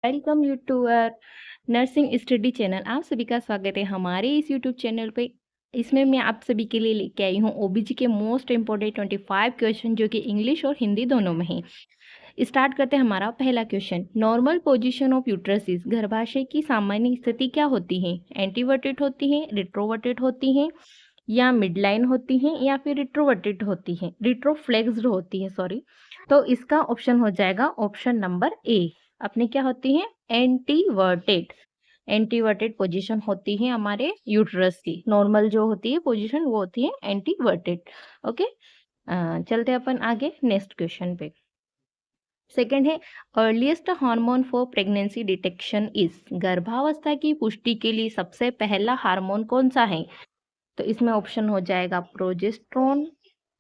Welcome you to our nursing study channel. आप सभी का स्वागत है हमारे इस यूट्यूब चैनल पे। इसमें मैं आप सभी के लिए लेके आई हूँ ओबीजी के मोस्ट इम्पोर्टेंट 25 क्वेश्चन जो कि इंग्लिश और हिंदी दोनों में हैं। स्टार्ट करते हैं हमारा पहला क्वेश्चन। नॉर्मल पोजीशन ऑफ यूट्रसिस, गर्भाशय की सामान्य स्थिति क्या होती है? एंटीवर्टेड होती है, रिट्रोवर्टेड होती है, या मिडलाइन होती हैं, या फिर रिट्रोवर्टेड होती हैं, रिट्रोफ्लेक्स्ड होती है, सॉरी। तो इसका ऑप्शन हो जाएगा ऑप्शन नंबर ए। अपने क्या होती है? एंटीवर्टेड। एंटीवर्टेड पोजीशन होती है हमारे यूट्रस की। नॉर्मल जो होती है पोजीशन वो होती है एंटीवर्टेड। ओके, चलते अपन आगे नेक्स्ट क्वेश्चन पे। सेकेंड है, earliest hormone for pregnancy detection is. गर्भावस्था की पुष्टि के लिए सबसे पहला हार्मोन कौन सा है? तो इसमें ऑप्शन हो जाएगा प्रोजेस्टेरोन,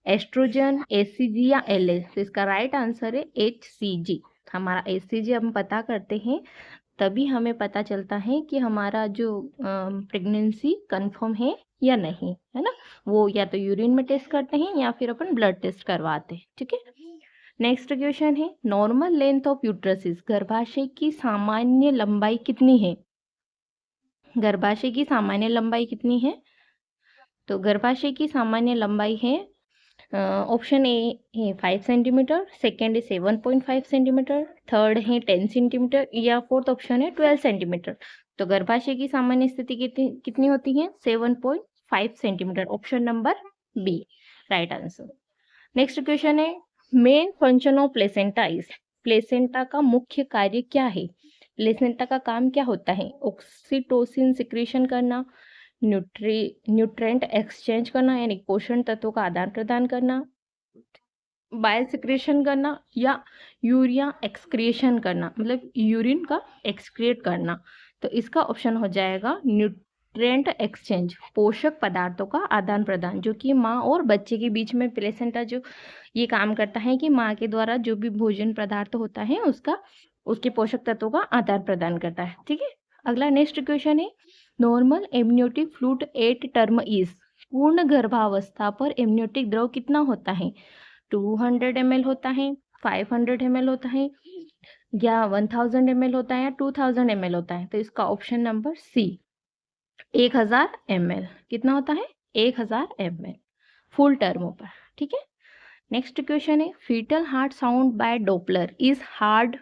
एस्ट्रोजन, एचसीजी या एलएच। तो इसका राइट आंसर है एचसीजी। हमारा एचसीजी हम पता करते हैं तभी हमें पता चलता है कि हमारा जो प्रेगनेंसी कंफर्म है या नहीं, है ना। वो या तो यूरिन में टेस्ट करते हैं या फिर अपन ब्लड टेस्ट करवाते हैं, ठीक है। नेक्स्ट क्वेश्चन है, नॉर्मल लेंथ ऑफ यूट्रसिस, गर्भाशय की सामान्य लंबाई कितनी है? गर्भाशय की सामान्य लंबाई कितनी है? तो गर्भाशय की सामान्य लंबाई है, ऑप्शन ए है 5 सेंटीमीटर, सेकेंड है 7.5 सेंटीमीटर, थर्ड है 10 सेंटीमीटर, या फोर्थ ऑप्शन है 12 सेंटीमीटर। तो गर्भाशय की सामान्य स्थिति कितनी कितनी होती है? 7.5 centimetre. Option number B right answer. Next question है, main function of placenta is. Placenta का मुख्य कार्य क्या है? प्लेसेंटा का काम क्या होता है? ऑक्सीटोसिन सिक्रीशन करना, न्यूट्रेंट एक्सचेंज करना यानी पोषण तत्वों का आदान प्रदान करना, बाइल सिक्रेशन करना, या यूरिया एक्सक्रिएशन करना, मतलब यूरिन का एक्सक्रिएट करना। तो इसका ऑप्शन हो जाएगा न्यूट्रेंट एक्सचेंज, पोषक पदार्थों का आदान प्रदान, जो कि माँ और बच्चे के बीच में प्लेसेंटा जो ये काम करता है कि माँ के द्वारा जो भी भोजन पदार्थ होता है उसके पोषक तत्वों का आदान प्रदान करता है, ठीक है। अगला नेक्स्ट क्वेश्चन है, normal amniotic fluid at term is. पूर्ण गर्भावस्था पर एमनियोटिक द्रव कितना होता है? 200 ml होता है, 500 ml होता है, या 1000 ml होता है, या 2000 ml होता है। तो इसका ऑप्शन नंबर सी 1000 ml। कितना होता है? 1000 ml फुल टर्मों पर, ठीक है। नेक्स्ट क्वेश्चन है, fetal heart sound by Doppler is heard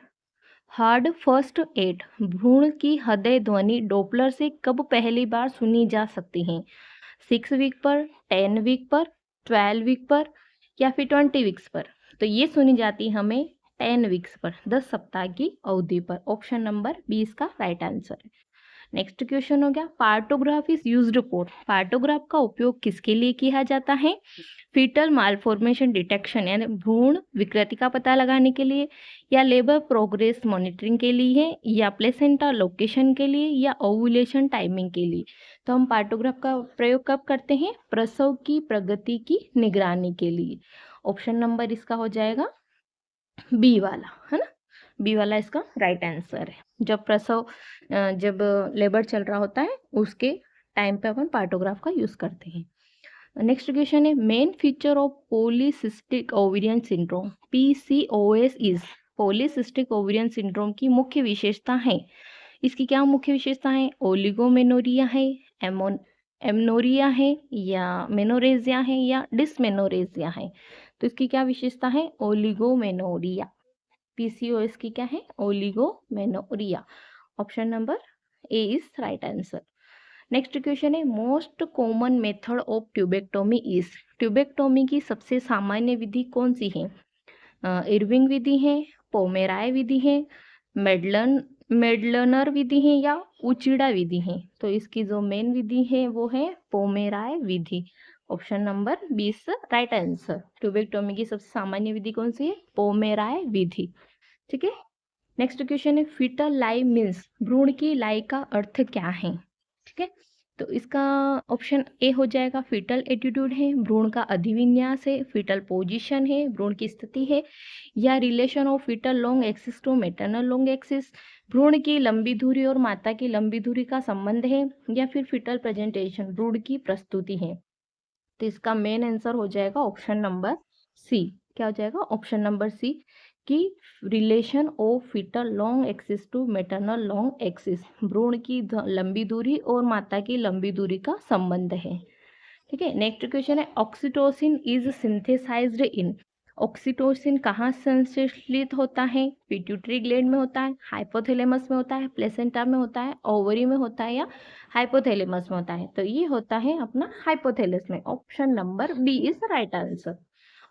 first at. भ्रूण की हृदय ध्वनि डोपलर से कब पहली बार सुनी जा सकती है? 6 वीक पर, 10 वीक पर, 12 वीक पर, या फिर 20 वीक्स पर। तो ये सुनी जाती है हमें 10 वीक्स पर, 10 सप्ताह की अवधि पर। ऑप्शन नंबर 20 का राइट आंसर है। नेक्स्ट क्वेश्चन हो गया, partograph is used for. Partograph का उपयोग किसके लिए किया जाता है? फीटल मालफॉर्मेशन डिटेक्शन यानी भ्रूण विकृति का पता लगाने के लिए, या लेबर प्रोग्रेस मॉनिटरिंग के लिए, या प्लेसेंटा लोकेशन के लिए, या ओवुलेशन टाइमिंग के लिए। तो हम पार्टोग्राफ का प्रयोग कब करते हैं? प्रसव की प्रगति की निगरानी के लिए। ऑप्शन नंबर इसका हो जाएगा बी वाला, है ना। बी वाला इसका राइट आंसर है। जब लेबर चल रहा होता है उसके टाइम पे अपन पार्टोग्राफ का यूज करते हैं। नेक्स्ट क्वेश्चन है, main feature of polycystic ovarian syndrome PCOS is. Polycystic ovarian syndrome की मुख्य विशेषता है। इसकी क्या मुख्य विशेषता है? ओलिगोमेनोरिया है, एमनोरिया है, या मेनोरेजिया है, या डिसमेनोरेजिया है। तो इसकी क्या विशेषता है? ओलिगोमेनोरिया। पीसीओएस की क्या है? Oligomenorrhoea. Option number A is right answer. Next question है, most common method of tubectomy is. Tubectomy की सबसे सामान्य विधि कौन सी है? इरविंग विधि है, पोमेराय विधि है, मेडलनर विधि है, या उचिड़ा विधि है। तो इसकी जो मेन विधि है वो है पोमेराय विधि। Option number 20 right answer. Tubectomy की सबसे सामान्य विधि कौन सी है? पोमेराय विधि, ठीक है। नेक्स्ट क्वेश्चन है, फीटल लाई मीन्स। भ्रूण की लाई का अर्थ क्या है? ठीक है, तो इसका ऑप्शन ए हो जाएगा फीटल एटीट्यूड है, भ्रूण का अधिविन्यास है, फीटल पोजीशन है, भ्रूण की स्थिति है, या relation of fetal long axis to maternal long axis. भ्रूण की लंबी धुरी और माता की लंबी धुरी का संबंध है, या फिर फीटल प्रेजेंटेशन भ्रूण की प्रस्तुति है। तो इसका मेन आंसर हो जाएगा ऑप्शन नंबर सी। क्या हो जाएगा? ऑप्शन नंबर सी कि relation of fetal long axis to maternal long axis, भ्रूण की लंबी दूरी और माता की लंबी दूरी का संबंध है। ठीक है, नेक्स्ट क्वेश्चन है oxytocin is synthesized in, oxytocin कहाँ संश्लेषित होता है? पिट्यूटरी ग्लैंड में होता है, हाइपोथैलेमस में होता है, प्लेसेंटा में होता है, ओवरी में होता है या हाइपोथैलेमस में होता है? तो ये होता है अपना हाइपोथैलेमस में। Option number B is right answer.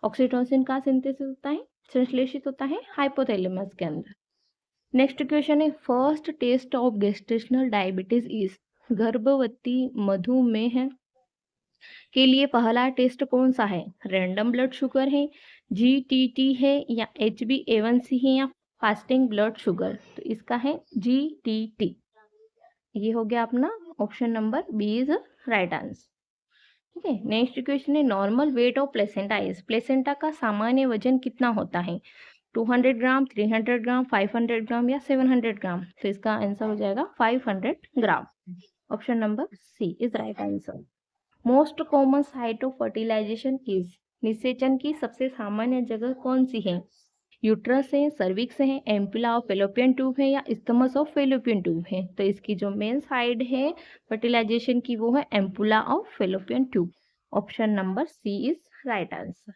Oxytocin का सिंथेसिस होता है, संश्लेषित होता है हाइपोथैलेमस के अंदर। नेक्स्ट क्वेश्चन है first test of gestational diabetes is, गर्भवती मधुमेह के लिए पहला टेस्ट कौन सा है? रैंडम ब्लड शुगर है, जीटीटी है या HbA1c है या फास्टिंग ब्लड शुगर? तो इसका है जीटीटी। ये हो गया अपना option number B is right answer. ठीक है, नेक्स्ट क्वेश्चन है normal weight of placenta is, placenta का सामान्य वजन कितना होता है? 200 ग्राम, 300 ग्राम, 500 ग्राम या 700 ग्राम? तो इसका आंसर हो जाएगा 500 gram. Option number C is right answer. Most common site of fertilisation is, निषेचन की सबसे सामान्य जगह कौन सी है? यूट्रस है, सर्विक्स है, एम्पुला ऑफ फेलोपियन ट्यूब है या स्टमस ऑफ फेलोपियन ट्यूब है? तो इसकी जो मेन साइड है फर्टिलाइजेशन की वो है ampulla of Fallopian tube. Option number C is right answer.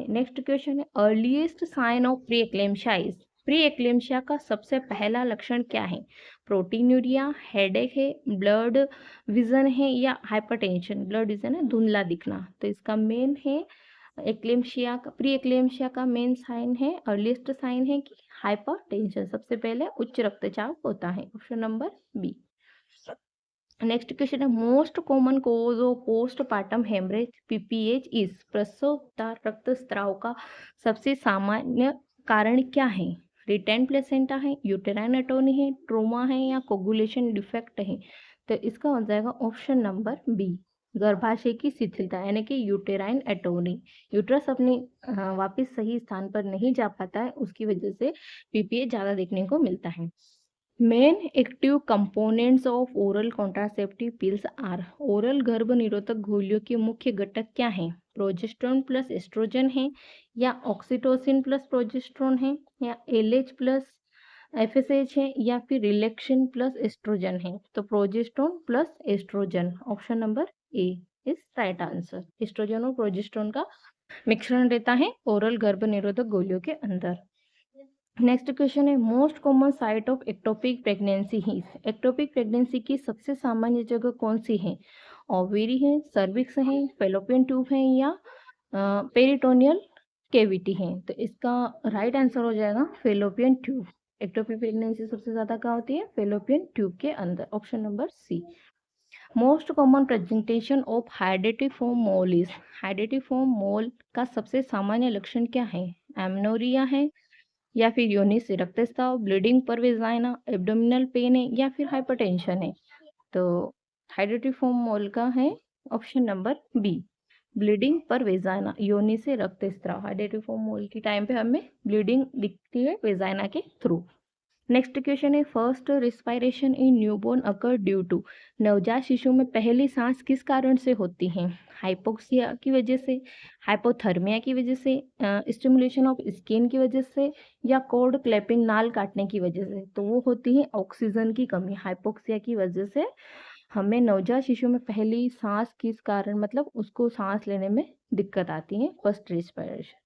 Next question है earliest sign of pre eclampsia is, pre eclampsia का सबसे पहला लक्षण क्या है? प्रोटीन्यूरिया, हेडेक है, ब्लड विजन है या हाइपरटेंशन? ब्लड विजन है धुंधला दिखना। तो इसका मेन है एक्लेम्शिया का, प्री एक्लेम्शिया का मेन साइन है, अर्लीस्ट साइन है कि हाइपरटेंशन, सबसे पहले उच्च रक्तचाप होता है। Option number B. Next question है most common cause of postpartum haemorrhage PPH is, प्रसवोत्तर रक्तस्राव का सबसे सामान्य कारण क्या है? रिटेन प्लेसेंटा है, यूटेराइन एटोनी है, ट्रोमा है या कोगुलेशन डिफेक्ट है? तो इसका हो जाएगा ऑप्शन नंबर बी, गर्भाशय की शिथिलता यानी कि यूटेराइन एटोनी। यूट्रस अपने वापस सही स्थान पर नहीं जा पाता है, उसकी वजह से पीपीएच ज़्यादा देखने को मिलता है। Main active components of oral contraceptive pills are, oral गर्भ निरोधक गोलियों के मुख्य घटक क्या हैं? प्रोजेस्टेरोन प्लस एस्ट्रोजन है या ऑक्सीटोसिन प्लस प्रोजेस्टेरोन है या एलएच प्लस एफएसएच है या फिर रिलैक्सिन प्लस एस्ट्रोजन है? तो progesterone plus estrogen, option number A is right answer. Estrogen और प्रोजेस्टेरोन का मिश्रण रहता है ओरल गर्भ निरोधक गोलियों के अंदर। नेक्स्ट क्वेश्चन है most common site of ectopic pregnancy he, ectopic pregnancy की सबसे सामान्य जगह कौन सी है? ओवेरी है, सर्विक्स है, फेलोपियन ट्यूब है या पेरिटोनियल कैविटी है? तो इसका राइट आंसर हो जाएगा फेलोपियन ट्यूब। एक्टोपिक प्रेगनेंसी सबसे ज्यादा कहाँ होती है? फेलोपियन ट्यूब के अंदर। Option number C. Most common presentation of hydatidiform mole is, hydatidiform mole का सबसे सामान्य लक्षण क्या है? एमनोरिया है या फिर योनि से रक्तस्राव, ब्लीडिंग पर वेजाइना, एब्डोमिनल पेन है या फिर हाइपरटेंशन है? तो हाइड्रोटिफॉर्म मोल का है ऑप्शन नंबर बी, ब्लीडिंग पर वेजाइना, योनि से रक्तस्राव। हाइड्रोटिफॉर्म मोल के टाइम पे हमें ब्लीडिंग दिखती है वेजाइना के थ्रू। नेक्स्ट क्वेश्चन है first respiration in newborn occur due to, नवजात शिशु में पहली सांस किस कारण से होती है? हाइपोक्सिया की वजह से, हाइपोथर्मिया की वजह से, स्टिमुलेशन ऑफ स्किन की वजह से या कोड क्लैपिंग नाल काटने की वजह से? तो वो होती है ऑक्सीजन की कमी। हाइपोक्सिया की वजह से हमें नवजात शिशु में पहली सांस किस कारण, मतलब उसको सांस लेने में दिक्कत आती है, फर्स्ट रिस्पायरेशन।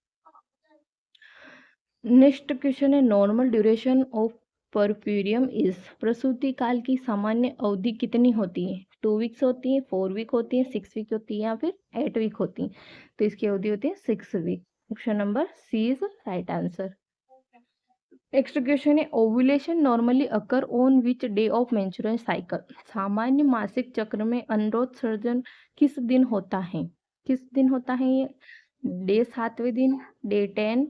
नेक्स्ट क्वेश्चन है नॉर्मल ड्यूरेशन ऑफ परफ्यूरियम इज, प्रसूति काल की सामान्य अवधि कितनी होती है? 2 वीक्स होती है, 4 वीक होती है, 6 वीक होती है या फिर 8 वीक होती है? तो इसकी अवधि होती है 6 week. Option number C is right answer. Next question है ovulation normally occur on which day of menstrual cycle, सामान्य मासिक चक्र में अंडोत्सर्जन किस दिन होता है? किस दिन होता है ये? डे 7वें दिन, डे 10,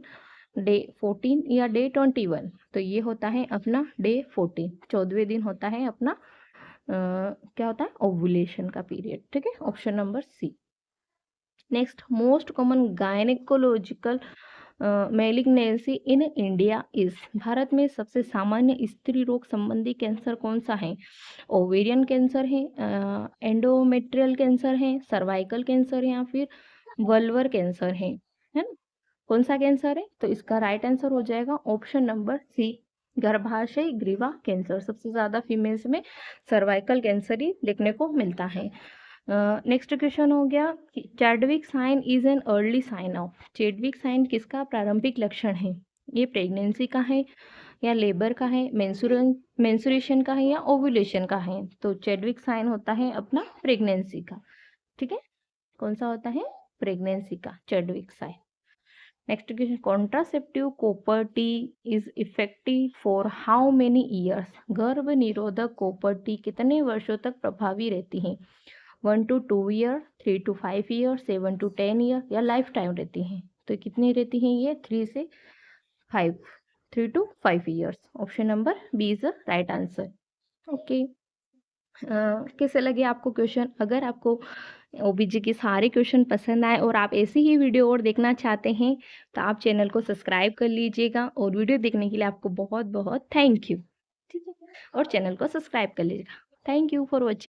डे 14 या डे 21? तो ये होता है अपना डे 14, 14वें दिन होता है अपना क्या होता है? ओव्यूलेशन का पीरियड। ठीक है, option number C. Next most common gynaecological malignancy in India is, भारत में सबसे सामान्य स्त्री रोग संबंधी कैंसर कौन सा है? ओवेरियन कैंसर है, एंडोमेट्रियल कैंसर है, सर्वाइकल कैंसर है या फिर वल्वर कैंसर है ना? कौन सा कैंसर है? तो इसका राइट आंसर हो जाएगा ऑप्शन नंबर सी, गर्भाशय ग्रीवा कैंसर। सबसे ज़्यादा फीमेल्स में सर्वाइकल कैंसर ही देखने को मिलता है। नेक्स्ट क्वेश्चन हो गया, Chadwick sign is an early sign of. Chadwick sign किसका प्रारंभिक लक्षण है? ये प्रेगनेंसी का है या लेबर का है, मेंस्ट्रुएशन का है या ओव्यूलेशन का है? तो चैडविक साइन होता है अपना प्रेगनेंसी का। ठीक है, कौन सा होता है? प्रेगनेंसी का Chadwick sign. Next question, contraceptive copper T is effective for how many years. गर्भ निरोधक कॉपर टी कितने वर्षों तक प्रभावी रहती है? 1 to 2 year, 3 to 5 year, 7 to 10 year या लाइफ टाइम रहती हैं? तो कितनी रहती हैं ये? 5 3 to 5 years. Option number B is the right answer. Okay, कैसे लगे आपको क्वेश्चन? अगर आपको ओबीजी के सारे क्वेश्चन पसंद आए और आप ऐसी ही वीडियो और देखना चाहते हैं तो आप चैनल को सब्सक्राइब कर लीजिएगा, और वीडियो देखने के लिए आपको बहुत बहुत थैंक यू। ठीक है, और चैनल को सब्सक्राइब कर लीजिएगा। Thank you for watching.